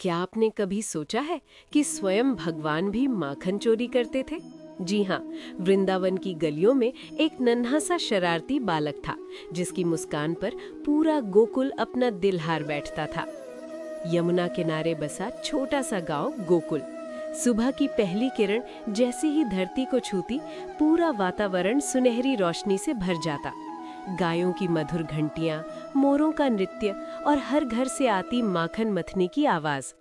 क्या आपने कभी सोचा है कि स्वयं भगवान भी माखन चोरी करते थे? जी हाँ, वृंदावन की गलियों में एक नन्हा सा शरारती बालक था, जिसकी मुस्कान पर पूरा गोकुल अपना दिल हार बैठता था। यमुना किनारे बसा छोटा सा गांव गोकुल। सुबह की पहली किरण जैसे ही धरती को छूती, पूरा वातावरण सुनहरी रोशनी से भर जाता। गायों की मधुर घंटियां, मोरों का नृत्य और हर घर से आती माखन मथने की आवाज।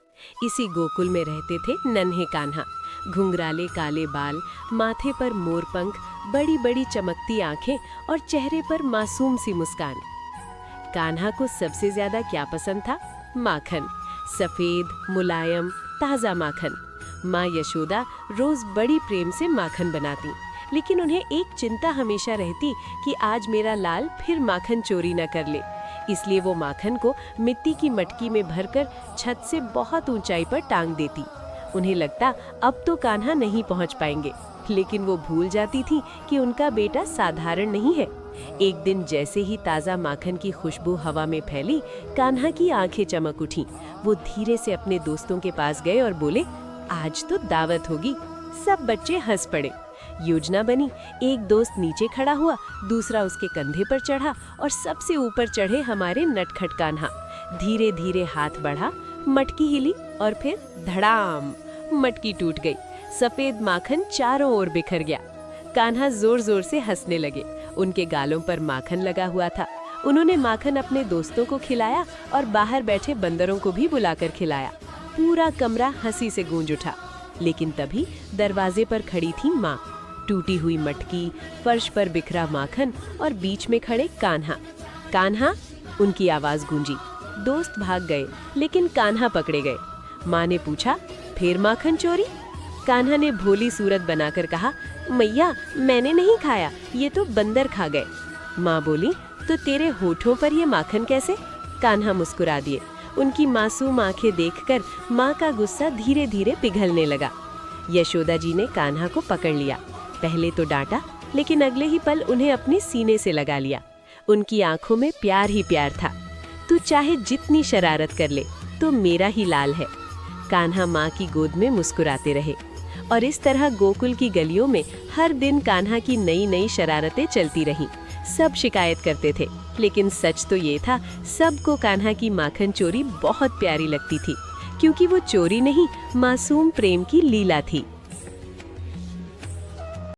इसी गोकुल में रहते थे नन्हे कान्हा। घुंघराले काले बाल, माथे पर मोरपंख, बड़ी बड़ी चमकती आंखें और चेहरे पर मासूम सी मुस्कान। कान्हा को सबसे ज्यादा क्या पसंद था? माखन। सफेद, मुलायम, ताजा माखन। माँ यशोदा रोज बड़ी प्रेम से माखन बनाती, लेकिन उन्हें एक चिंता हमेशा रहती कि आज मेरा लाल फिर माखन चोरी न कर ले। इसलिए वो माखन को मिट्टी की मटकी में भरकर छत से बहुत ऊंचाई पर टांग देती। उन्हें लगता अब तो कान्हा नहीं पहुंच पाएंगे, लेकिन वो भूल जाती थी कि उनका बेटा साधारण नहीं है। एक दिन जैसे ही ताजा माखन की खुशबू हवा में फैली, कान्हा की आंखें चमक उठी। वो धीरे से अपने दोस्तों के पास गए और बोले, आज तो दावत होगी। सब बच्चे हंस पड़े। योजना बनी। एक दोस्त नीचे खड़ा हुआ, दूसरा उसके कंधे पर चढ़ा और सबसे ऊपर चढ़े हमारे नटखट कान्हा। धीरे धीरे हाथ बढ़ा, मटकी हिली और फिर धड़ाम, मटकी टूट गई। सफेद माखन चारों ओर बिखर गया। कान्हा जोर जोर से हंसने लगे। उनके गालों पर माखन लगा हुआ था। उन्होंने माखन अपने दोस्तों को खिलाया और बाहर बैठे बंदरों को भी बुलाकर खिलाया। पूरा कमरा हंसी से गूंज उठा। लेकिन तभी दरवाजे पर खड़ी थी माँ। टूटी हुई मटकी, फर्श पर बिखरा माखन और बीच में खड़े कान्हा। कान्हा, उनकी आवाज गूंजी। दोस्त भाग गए, लेकिन कान्हा पकड़े गए। माँ ने पूछा, फिर माखन चोरी? कान्हा ने भोली सूरत बनाकर कहा, मैया मैंने नहीं खाया, ये तो बंदर खा गए। माँ बोली, तो तेरे होठों पर ये माखन कैसे? कान्हा मुस्कुरा दिए। उनकी मासूम आंखें देखकर माँ का गुस्सा धीरे धीरे पिघलने लगा। यशोदा जी ने कान्हा को पकड़ लिया। पहले तो डांटा, लेकिन अगले ही पल उन्हें अपने सीने से लगा लिया। उनकी आंखों में प्यार ही प्यार था। तू चाहे जितनी शरारत कर ले, तो मेरा ही लाल है। कान्हा माँ की गोद में मुस्कुराते रहे। और इस तरह गोकुल की गलियों में हर दिन कान्हा की नई नई शरारतें चलती रहीं। सब शिकायत करते थे, लेकिन सच तो ये था, सबको कान्हा की माखन चोरी बहुत प्यारी लगती थी, क्योंकि वो चोरी नहीं, मासूम प्रेम की लीला थी।